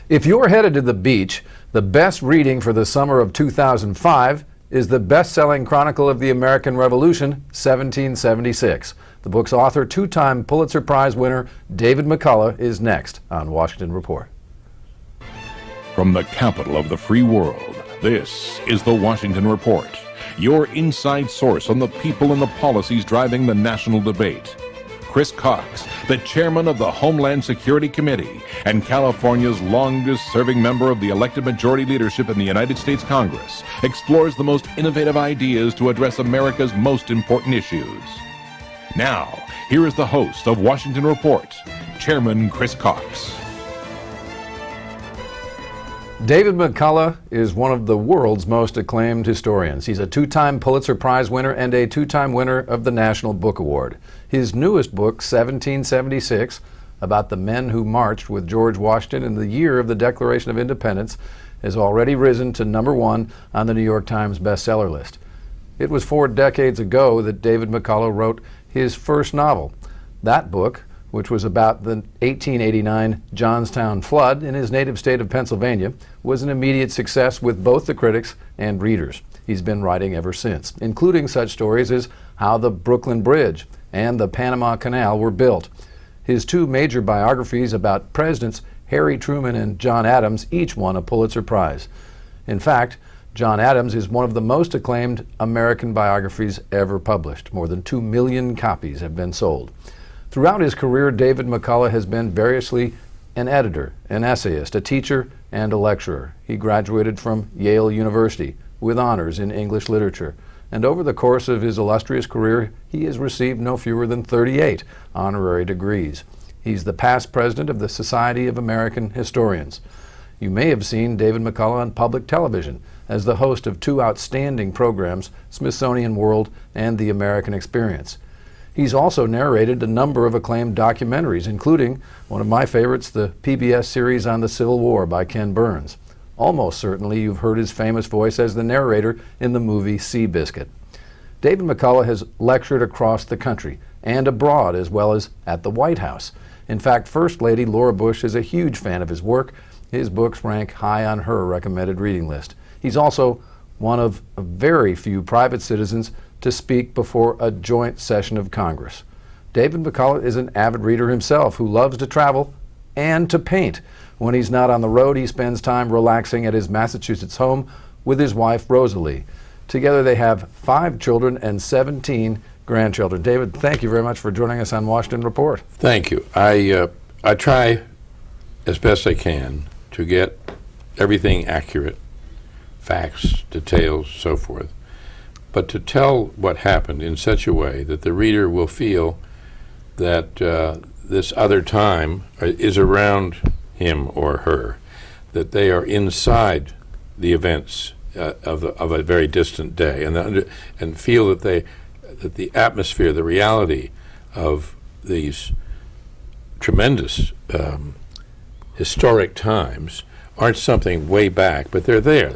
If you're headed to the beach, the best reading for the summer of 2005 is the best-selling chronicle of the American Revolution, 1776. The book's author, two-time Pulitzer Prize winner David McCullough, is next on Washington Report. From the capital of the free world, this is the Washington Report, your inside source on the people and the policies driving the national debate. Chris Cox, the chairman of the Homeland Security Committee and California's longest-serving member of the elected majority leadership in the United States Congress, explores the most innovative ideas to address America's most important issues. Now, here is the host of Washington Report, Chairman Chris Cox. David McCullough is one of the world's most acclaimed historians. He's a two-time Pulitzer Prize winner and a two-time winner of the National Book Award. His newest book, 1776, about the men who marched with George Washington in the year of the Declaration of Independence, has already risen to #1 on the New York Times bestseller list. It was 4 decades ago that David McCullough wrote his first novel. That book, which was about the 1889 Johnstown flood in his native state of Pennsylvania, was an immediate success with both the critics and readers. He's been writing ever since, including such stories as how the Brooklyn Bridge and the Panama Canal were built. His 2 major biographies about presidents, Harry Truman and John Adams, each won a Pulitzer Prize. In fact, John Adams is one of the most acclaimed American biographies ever published. More than 2 million copies have been sold. Throughout his career, David McCullough has been variously an editor, an essayist, a teacher, and a lecturer. He graduated from Yale University with honors in English literature, and over the course of his illustrious career, he has received no fewer than 38 honorary degrees. He's the past president of the Society of American Historians. You may have seen David McCullough on public television as the host of 2 outstanding programs, Smithsonian World and The American Experience. He's also narrated a number of acclaimed documentaries, including one of my favorites, the PBS series on the Civil War by Ken Burns. Almost certainly you've heard his famous voice as the narrator in the movie Seabiscuit. David McCullough has lectured across the country and abroad, as well as at the White House. In fact, First Lady Laura Bush is a huge fan of his work. His books rank high on her recommended reading list. He's also one of very few private citizens to speak before a joint session of Congress. David McCullough is an avid reader himself who loves to travel and to paint. When he's not on the road, he spends time relaxing at his Massachusetts home with his wife, Rosalie. Together they have 5 children and 17 grandchildren. David, thank you very much for joining us on Washington Report. Thank you. I try as best I can to get everything accurate, facts, details, so forth, but to tell what happened in such a way that the reader will feel that this other time is around him or her, that they are inside the events of a very distant day, and feel that the atmosphere, the reality of these tremendous historic times aren't something way back, but they're there,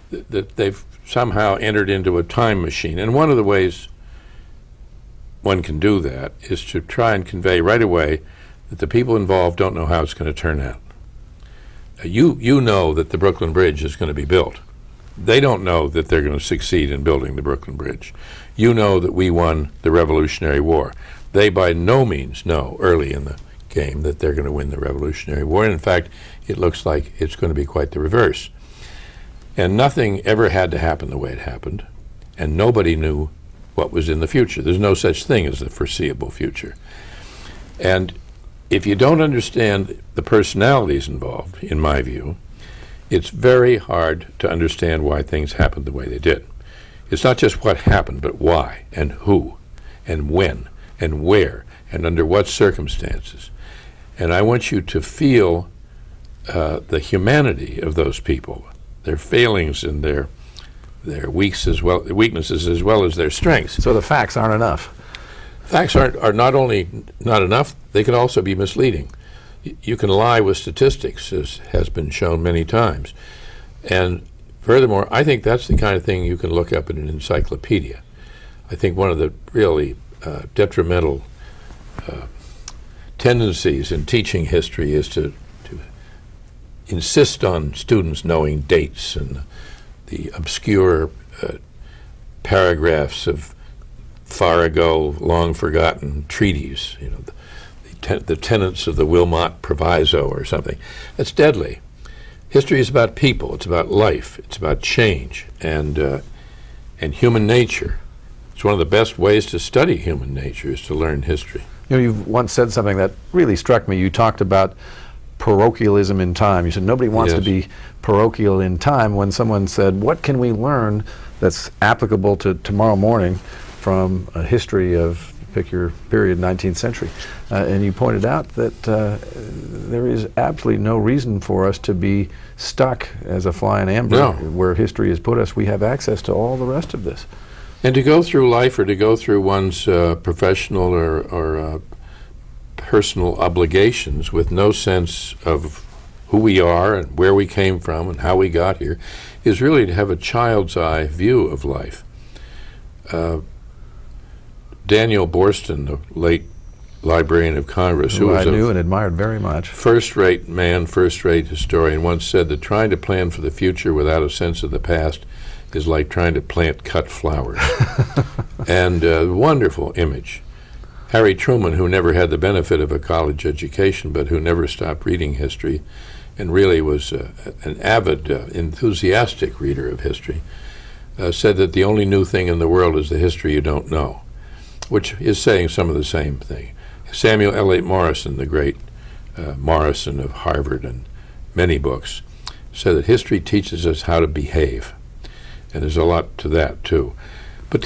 that they've somehow entered into a time machine. And one of the ways one can do that is to try and convey right away that the people involved don't know how it's going to turn out. You know that the Brooklyn Bridge is going to be built. They don't know that they're going to succeed in building the Brooklyn Bridge. You know that we won the Revolutionary War. They by no means know early in the game that they're going to win the Revolutionary War. And in fact, it looks like it's going to be quite the reverse. And nothing ever had to happen the way it happened, and nobody knew what was in the future. There's no such thing as the foreseeable future. And if you don't understand the personalities involved, in my view, it's very hard to understand why things happened the way they did. It's not just what happened, but why, and who, and when, and where, and under what circumstances. And I want you to feel the humanity of those people, their failings and their weaknesses as well as their strengths. So the facts aren't enough. Facts are not only not enough, they can also be misleading. You can lie with statistics, as has been shown many times. And furthermore, I think that's the kind of thing you can look up in an encyclopedia. I think one of the really detrimental tendencies in teaching history is to insist on students knowing dates and the obscure paragraphs of far ago, long forgotten treaties, the tenets of the Wilmot Proviso or something. That's deadly. History is about people. It's about life. It's about change and human nature. It's one of the best ways to study human nature is to learn history. You've once said something that really struck me. You talked about parochialism in time. You said nobody wants to be parochial in time. When someone said, what can we learn that's applicable to tomorrow morning from a history of, pick your period, 19th century? And you pointed out that there is absolutely no reason for us to be stuck as a fly in amber where history has put us. We have access to all the rest of this. And to go through life or to go through one's professional or personal obligations with no sense of who we are and where we came from and how we got here is really to have a child's eye view of life. Daniel Borston, the late Librarian of Congress, who was I knew and admired very much, first-rate man, first-rate historian, once said that trying to plan for the future without a sense of the past is like trying to plant cut flowers. And wonderful image. Harry Truman, who never had the benefit of a college education, but who never stopped reading history, and really was an avid, enthusiastic reader of history, said that the only new thing in the world is the history you don't know, which is saying some of the same thing. Samuel Eliot Morison, the great Morison of Harvard and many books, said that history teaches us how to behave. And there's a lot to that, too. But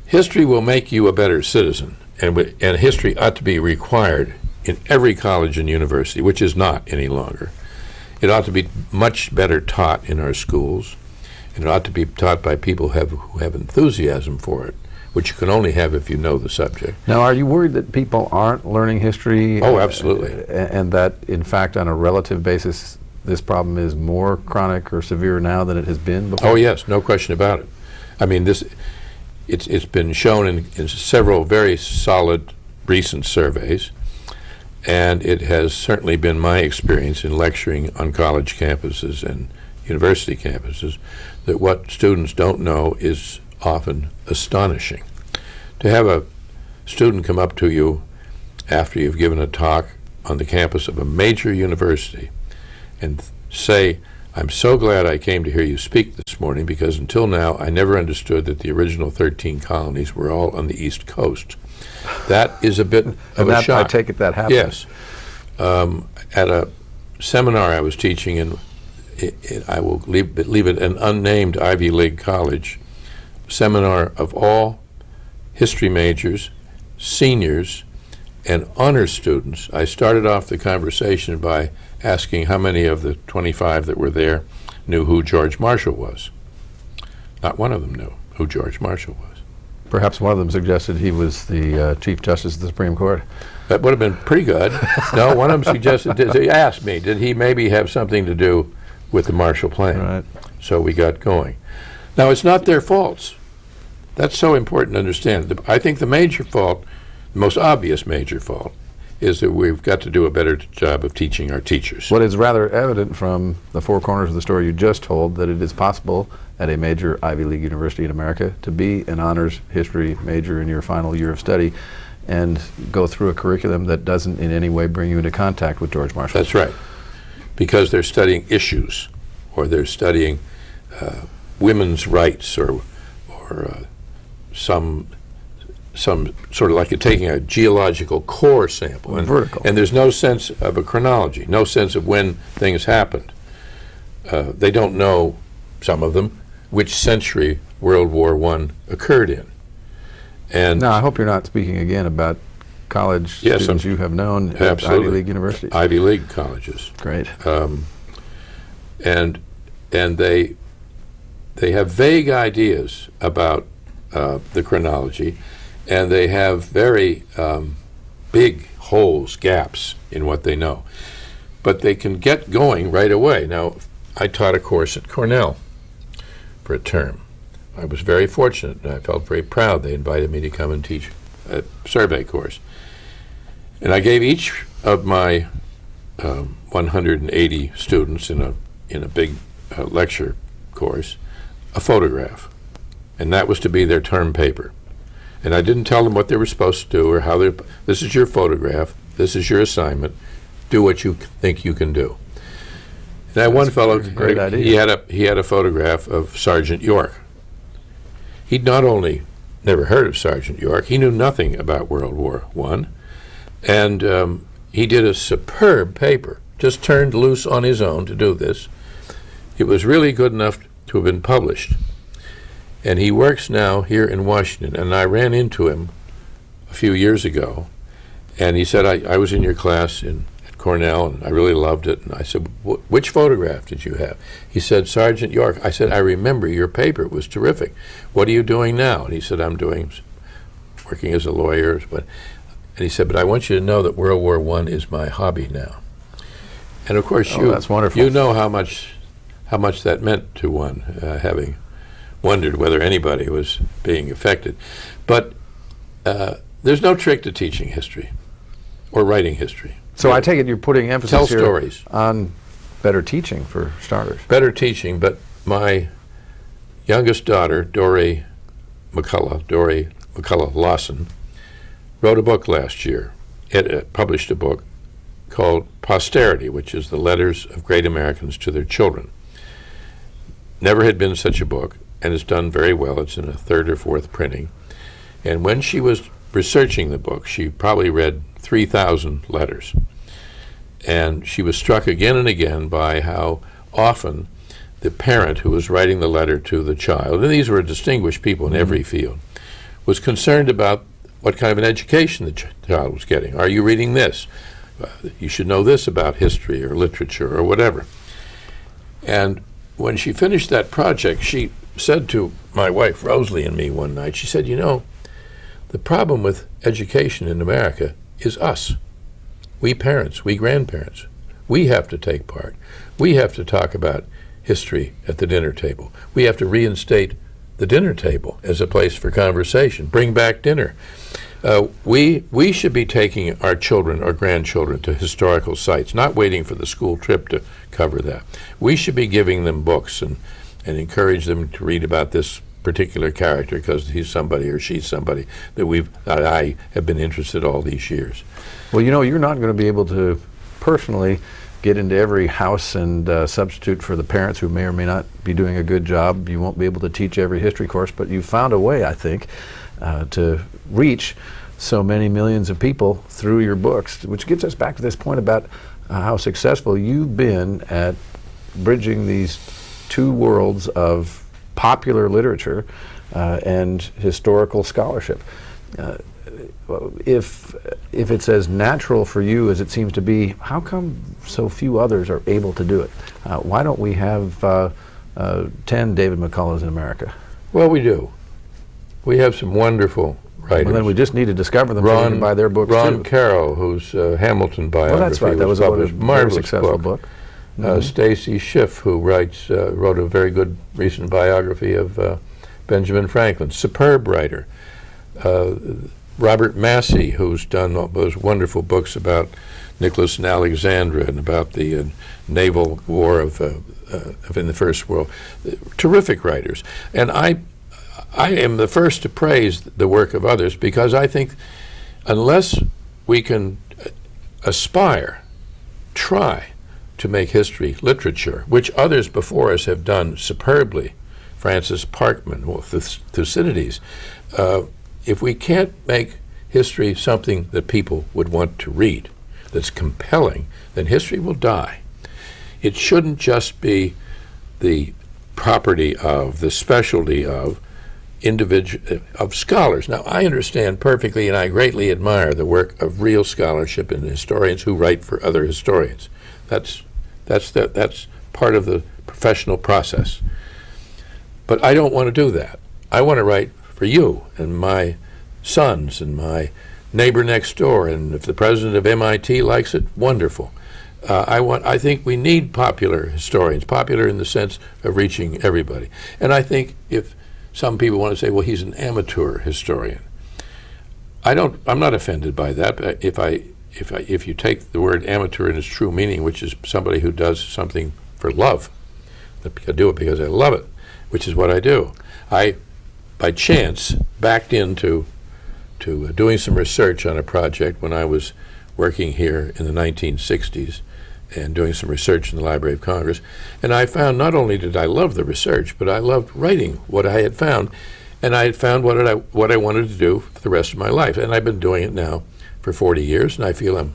history will make you a better citizen, and history ought to be required in every college and university, which is not any longer. It ought to be much better taught in our schools, and it ought to be taught by people who have enthusiasm for it, which you can only have if you know the subject. Now, are you worried that people aren't learning history? Oh, absolutely. And that, in fact, on a relative basis, this problem is more chronic or severe now than it has been before? Oh, yes, no question about it. I mean, it's been shown in several very solid recent surveys, and it has certainly been my experience in lecturing on college campuses and university campuses that what students don't know is often astonishing. To have a student come up to you after you've given a talk on the campus of a major university and say, I'm so glad I came to hear you speak this morning because until now I never understood that the original 13 colonies were all on the East Coast. That is a bit of a shock. I take it that happened. Yes. At a seminar I was teaching in, I will leave it an unnamed Ivy League college, seminar of all history majors, seniors, and honor students, I started off the conversation by asking how many of the 25 that were there knew who George Marshall was. Not one of them knew who George Marshall was. Perhaps one of them suggested he was the Chief Justice of the Supreme Court. That would have been pretty good. No, one of them suggested, he asked me, did he maybe have something to do with the Marshall Plan? Right. So we got going. Now, it's not their faults. That's so important to understand. I think the major fault, the most obvious major fault, is that we've got to do a better job of teaching our teachers. What is rather evident from the four corners of the story you just told, that it is possible at a major Ivy League university in America to be an honors history major in your final year of study and go through a curriculum that doesn't in any way bring you into contact with George Marshall. That's right. Because they're studying issues, or they're studying women's rights, or some sort of like you're taking a geological core sample. Vertical. And there's no sense of a chronology, no sense of when things happened. They don't know, some of them, which century World War I occurred in. And now, I hope you're not speaking again about college students you have known at Ivy League universities. Ivy League colleges. Great. And they have vague ideas about the chronology, and they have very big holes, gaps in what they know. But they can get going right away. Now, I taught a course at Cornell for a term. I was very fortunate, and I felt very proud. They invited me to come and teach a survey course. And I gave each of my 180 students in a big lecture course a photograph, and that was to be their term paper. And I didn't tell them what they were supposed to do or how they. This is your photograph. This is your assignment. Do what you think you can do. And that one fellow, great idea. he had a photograph of Sergeant York. He'd not only never heard of Sergeant York, he knew nothing about World War I, and he did a superb paper, just turned loose on his own to do this. It was really good enough to have been published. And he works now here in Washington, and I ran into him a few years ago, and he said, I was in your class at Cornell, and I really loved it. And I said, which photograph did you have? He said, Sergeant York. I said, I remember your paper. It was terrific. What are you doing now? And he said, I'm working as a lawyer. And he said, but I want you to know that World War I is my hobby now. And of course, that's wonderful. You know how much that meant to one, having wondered whether anybody was being affected. But there's no trick to teaching history or writing history. So I take it you're putting emphasis Tell here stories. on better teaching for starters. Better teaching, but my youngest daughter, Dory McCullough Lawson, wrote a book last year. It published a book called Posterity, which is the letters of great Americans to their children. Never had been such a book, and it's done very well. It's in a third or fourth printing. And when she was researching the book, she probably read 3,000 letters. And she was struck again and again by how often the parent who was writing the letter to the child, and these were distinguished people in every field, was concerned about what kind of an education the child was getting. Are you reading this? You should know this about history or literature or whatever. And when she finished that project, she said to my wife, Rosalie, and me one night, she said, you know, the problem with education in America is us. We parents, we grandparents. We have to take part. We have to talk about history at the dinner table. We have to reinstate the dinner table as a place for conversation. Bring back dinner. We should be taking our children or grandchildren to historical sites, not waiting for the school trip to cover that. We should be giving them books and encourage them to read about this particular character because he's somebody or she's somebody that I have been interested all these years. Well, you know, you're not going to be able to personally get into every house and substitute for the parents who may or may not be doing a good job. You won't be able to teach every history course, but you found a way, I think, to reach so many millions of people through your books, which gets us back to this point about how successful you've been at bridging these two worlds of popular literature and historical scholarship. If it's as natural for you as it seems to be, how come so few others are able to do it? Why don't we have 10 David McCulloughs in America? Well, we do. We have some wonderful writers. Well, then we just need to discover them so we can buy their books Ron too. Carroll, whose Hamilton biography Well, that's right. That was a published, very marvelous successful book. Stacy Schiff, who wrote a very good recent biography of Benjamin Franklin, superb writer. Robert Massey, who's done those wonderful books about Nicholas and Alexandra and about the naval war of in the First World. Terrific writers. And I am the first to praise the work of others because I think unless we can aspire, try to make history literature, which others before us have done superbly, Francis Parkman, Thucydides, if we can't make history something that people would want to read, that's compelling, then history will die. It shouldn't just be the property of, the specialty of scholars. Now, I understand perfectly, and I greatly admire the work of real scholarship and historians who write for other historians. That's part of the professional process. But I don't want to do that. I want to write for you and my sons and my neighbor next door, and if the president of MIT likes it, wonderful. I think we need popular historians, popular in the sense of reaching everybody. And I think if some people want to say, well, he's an amateur historian, I'm not offended by that. But if you take the word amateur in its true meaning, which is somebody who does something for love, I do it because I love it, which is what I do. I, by chance, backed into doing some research on a project when I was working here in the 1960s and doing some research in the Library of Congress. And I found not only did I love the research, but I loved writing what I had found. And I had found what I wanted to do for the rest of my life. And I've been doing it now for 40 years, and I feel I'm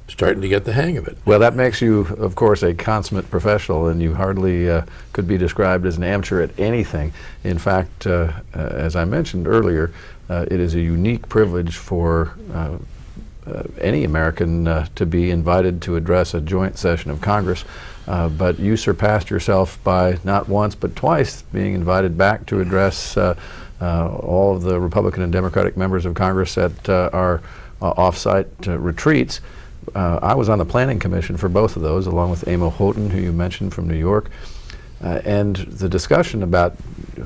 starting to get the hang of it. Well, that makes you, of course, a consummate professional, and you hardly could be described as an amateur at anything. In fact, as I mentioned earlier, it is a unique privilege for any American to be invited to address a joint session of Congress, but you surpassed yourself by not once but twice being invited back to address all of the Republican and Democratic members of Congress at our off-site retreats. I was on the Planning Commission for both of those, along with Amo Houghton, who you mentioned from New York, and the discussion about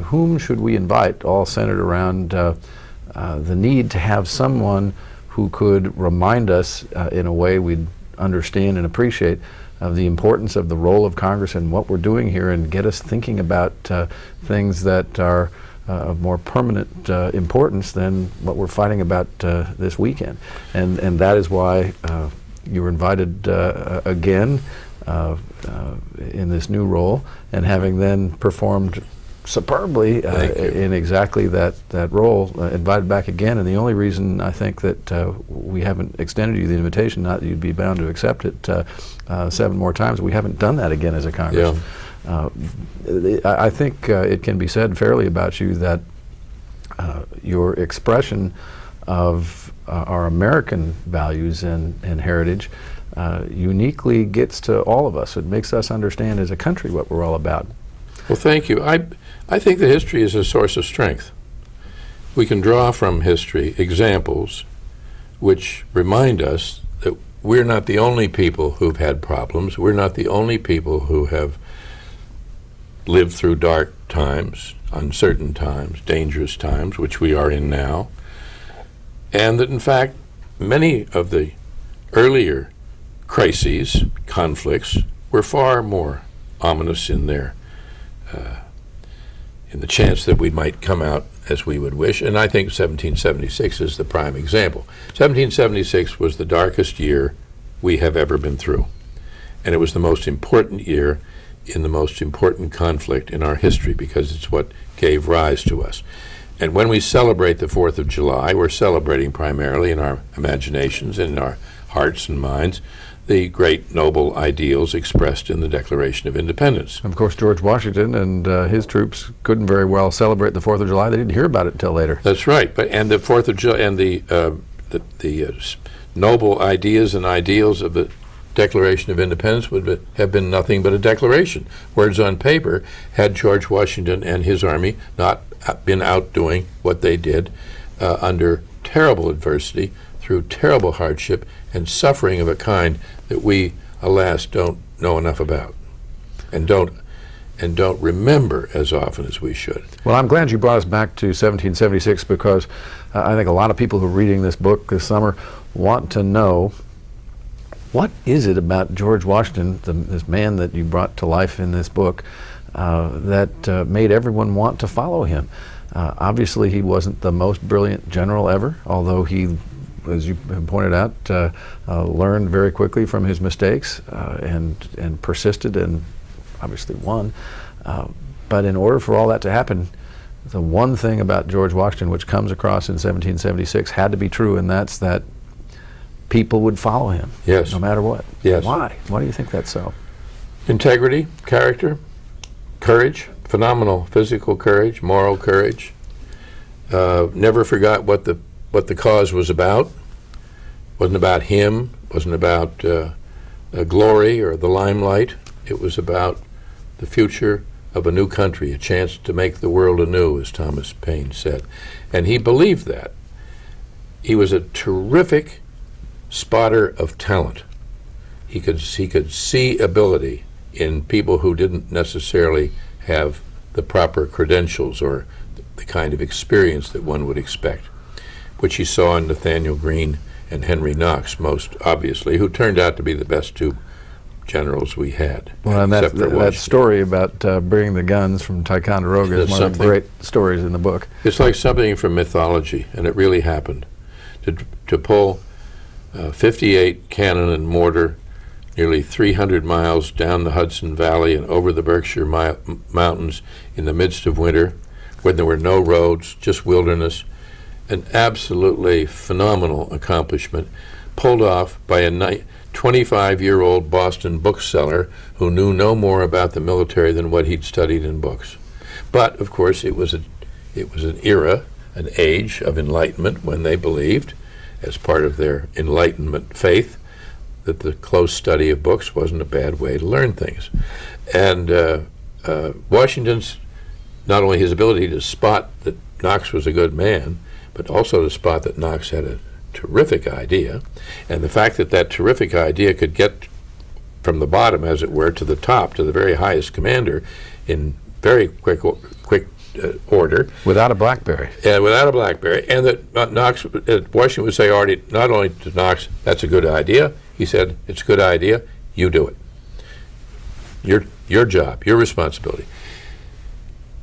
whom should we invite all centered around the need to have someone who could remind us in a way we'd understand and appreciate of the importance of the role of Congress and what we're doing here, and get us thinking about things that are of more permanent importance than what we're fighting about this weekend. And that is why you were invited again in this new role, and having then performed superbly in exactly that role, invited back again. And the only reason I think that we haven't extended you the invitation, not that you'd be bound to accept it 7 more times, we haven't done that again as a Congress. Yeah. I think it can be said fairly about you that your expression of our American values and heritage uniquely gets to all of us. It makes us understand as a country what we're all about. Well, thank you. I think that history is a source of strength. We can draw from history examples which remind us that we're not the only people who've had problems. We're not the only people who have lived through dark times, uncertain times, dangerous times, which we are in now. And that, in fact, many of the earlier crises, conflicts, were far more ominous in their in the chance that we might come out as we would wish. And I think 1776 is the prime example. 1776 was the darkest year we have ever been through. And it was the most important year in the most important conflict in our history, because it's what gave rise to us. And when we celebrate the 4th of July, we're celebrating primarily in our imaginations and in our hearts and minds the great noble ideals expressed in the Declaration of Independence. Of course, George Washington and his troops couldn't very well celebrate the 4th of July. They didn't hear about it until later. That's right. And the 4th of July and the noble ideas and ideals of the Declaration of Independence would have been nothing but a declaration. Words on paper. Had George Washington and his army not been out doing what they did under terrible adversity, through terrible hardship and suffering of a kind that we, alas, don't know enough about, and don't remember as often as we should. Well, I'm glad you brought us back to 1776, because I think a lot of people who are reading this book this summer want to know, what is it about George Washington, this man that you brought to life in this book, that made everyone want to follow him? Obviously, he wasn't the most brilliant general ever, although he, as you pointed out, learned very quickly from his mistakes and persisted and obviously won. But in order for all that to happen, the one thing about George Washington which comes across in 1776 had to be true, and that's that people would follow him, yes, no matter what. Yes. Why? Why do you think that's so? Integrity, character, courage, phenomenal physical courage, moral courage. Never forgot what the cause was about. Wasn't about him. Wasn't about glory or the limelight. It was about the future of a new country, a chance to make the world anew, as Thomas Paine said. And he believed that. He was a terrific spotter of talent. He could see ability in people who didn't necessarily have the proper credentials or the kind of experience that one would expect, which he saw in Nathaniel Greene and Henry Knox, most obviously, who turned out to be the best two generals we had. Well, and except for that Washington. story about bringing the guns from Ticonderoga is It's one of the something- great stories in the book. It's like something from mythology, and it really happened. To pull 58 cannon and mortar nearly 300 miles down the Hudson Valley and over the Berkshire Mountains in the midst of winter, when there were no roads, just wilderness, an absolutely phenomenal accomplishment, pulled off by a 25-year-old Boston bookseller who knew no more about the military than what he'd studied in books. But, of course, it was an era, an age of enlightenment when they believed, as part of their Enlightenment faith, that the close study of books wasn't a bad way to learn things. And Washington's, not only his ability to spot that Knox was a good man, but also to spot that Knox had a terrific idea, and the fact that that terrific idea could get from the bottom, as it were, to the top, to the very highest commander in very quick order. Without a BlackBerry. Without a BlackBerry. And that Knox, Washington would say already, not only to Knox, that's a good idea, he said, it's a good idea, you do it. Your job, your responsibility.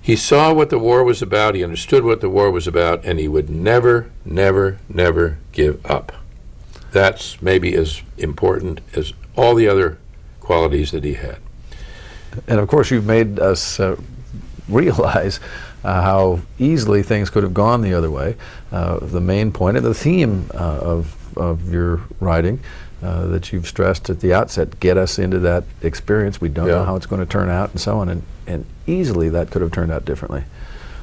He saw what the war was about, he understood what the war was about, and he would never, never, never give up. That's maybe as important as all the other qualities that he had. And of course, you've made us realize how easily things could have gone the other way. The main point and the theme of your writing that you've stressed at the outset, get us into that experience. We don't know how it's going to turn out and so on. And easily that could have turned out differently.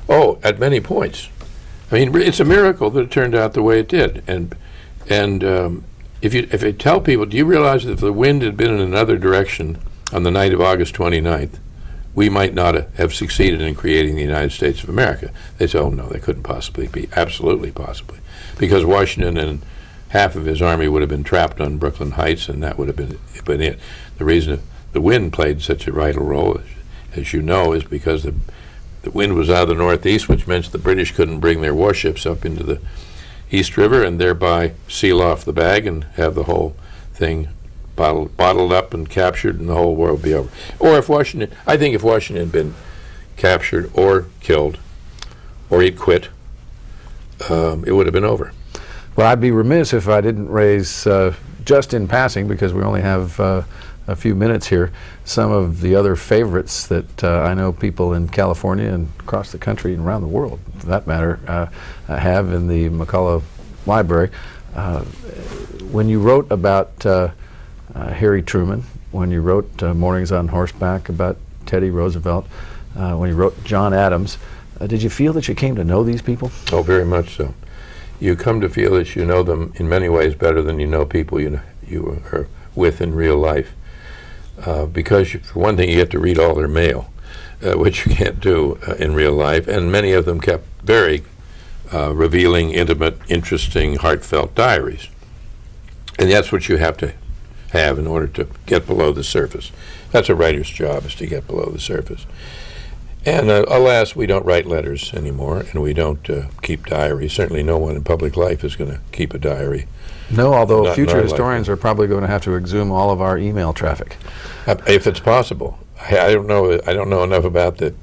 Oh, at many points. I mean, it's a miracle that it turned out the way it did. And if you tell people, do you realize that if the wind had been in another direction on the night of August 29th, we might not have succeeded in creating the United States of America? They say, oh no, they couldn't possibly be. Absolutely possibly. Because Washington and half of his army would have been trapped on Brooklyn Heights, and that would have been it. The reason the wind played such a vital role, as you know, is because the wind was out of the northeast, which meant the British couldn't bring their warships up into the East River and thereby seal off the bag and have the whole thing bottled up and captured, and the whole war would be over. Or if Washington had been captured or killed, or he'd quit, it would have been over. Well, I'd be remiss if I didn't raise, just in passing, because we only have a few minutes here, some of the other favorites that I know people in California and across the country and around the world, for that matter, have in the McCullough Library. When you wrote about Harry Truman, when you wrote Mornings on Horseback about Teddy Roosevelt, when you wrote John Adams, did you feel that you came to know these people? Oh, very much so. You come to feel that you know them in many ways better than you know people you are with in real life. Because, for one thing, you get to read all their mail, which you can't do in real life, and many of them kept very revealing, intimate, interesting, heartfelt diaries. And that's what you have to have in order to get below the surface. That's a writer's job, is to get below the surface. And alas, we don't write letters anymore, and we don't keep diaries. Certainly no one in public life is going to keep a diary. No, although Not in future our historians are probably going to have to exhume all of our email traffic. If it's possible. I don't know enough about the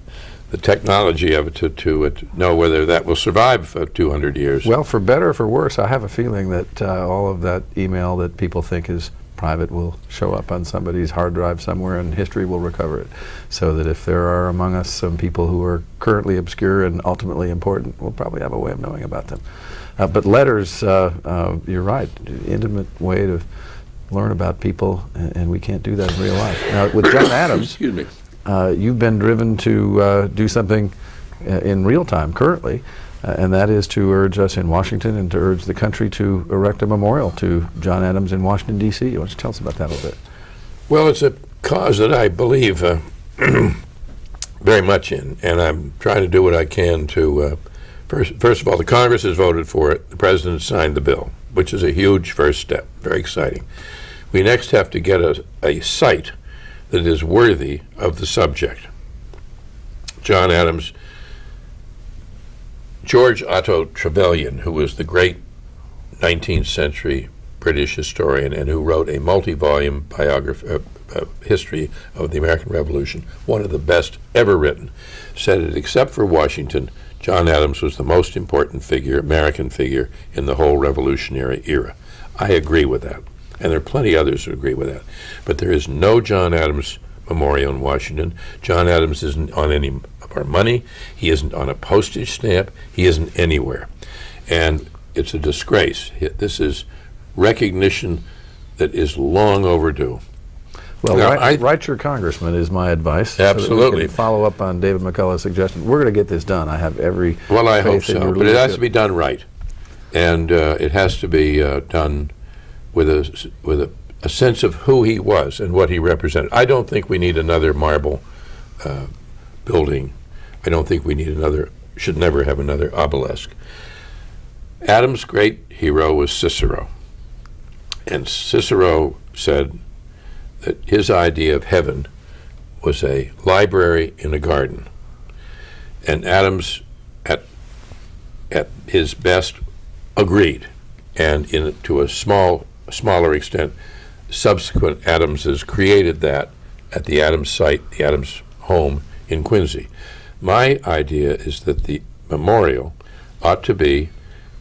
technology of it to know whether that will survive for 200 years. Well, for better or for worse, I have a feeling that all of that email that people think is private will show up on somebody's hard drive somewhere, and history will recover it. So that if there are among us some people who are currently obscure and ultimately important, we'll probably have a way of knowing about them. But letters, you're right, intimate way to learn about people, and we can't do that in real life. Now, with John Adams, Excuse me. you've been driven to do something in real time currently, and that is to urge us in Washington and to urge the country to erect a memorial to John Adams in Washington, D.C. Why don't you tell us about that a little bit? Well, it's a cause that I believe very much in, and I'm trying to do what I can to, first of all, the Congress has voted for it. The President signed the bill, which is a huge first step, very exciting. We next have to get a site that is worthy of the subject. John Adams, George Otto Trevelyan, who was the great 19th century British historian and who wrote a multi-volume history of the American Revolution, one of the best ever written, said that except for Washington, John Adams was the most important figure, American figure, in the whole Revolutionary era. I agree with that, and there are plenty others who agree with that. But there is no John Adams memorial in Washington. John Adams isn't on any of our money. He isn't on a postage stamp. He isn't anywhere. And it's a disgrace. This is recognition that is long overdue. Well, Now, write your congressman is my advice. Absolutely. So that we can follow up on David McCullough's suggestion. We're going to get this done. I have every Well, I hope faith in so, your but it has leadership. to be done right, and it has to be done with a sense of who he was and what he represented. I don't think we need another marble building. I don't think we need should never have another obelisk. Adams' great hero was Cicero, and Cicero said that his idea of heaven was a library in a garden. And Adams, at his best, agreed. And to a smaller extent, subsequent Adamses created that at the Adams site, the Adams home in Quincy. My idea is that the memorial ought to be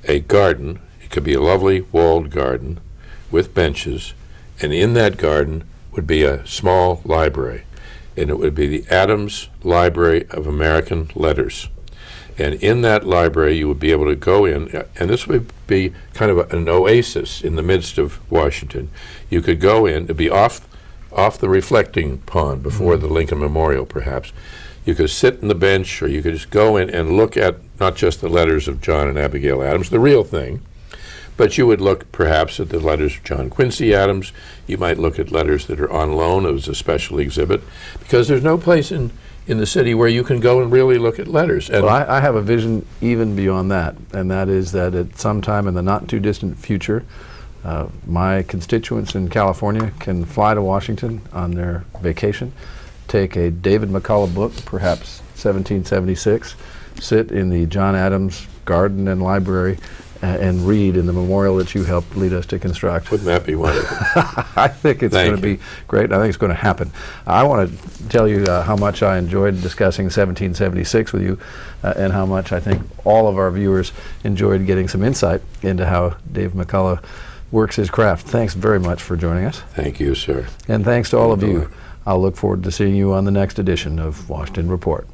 a garden. It could be a lovely walled garden with benches, and in that garden would be a small library, and it would be the Adams Library of American Letters. And in that library you would be able to go in, and this would be kind of an oasis in the midst of Washington. You could go in, it'd be off the reflecting pond before the Lincoln Memorial perhaps. You could sit on the bench, or you could just go in and look at not just the letters of John and Abigail Adams, the real thing, but you would look perhaps at the letters of John Quincy Adams. You might look at letters that are on loan as a special exhibit, because there's no place in the city where you can go and really look at letters. And Well, I have a vision even beyond that, and that is that at some time in the not too distant future, my constituents in California can fly to Washington on their vacation, take a David McCullough book, perhaps 1776, sit in the John Adams Garden and Library, and read in the memorial that you helped lead us to construct. wouldn't that be wonderful? I think it's Thank going to you. be great. I think it's going to happen. I want to tell you how much I enjoyed discussing 1776 with you, and how much I think all of our viewers enjoyed getting some insight into how Dave McCullough works his craft. Thanks very much for joining us. Thank you, sir. And thanks to all of Enjoy. you. I'll look forward to seeing you on the next edition of Washington Report.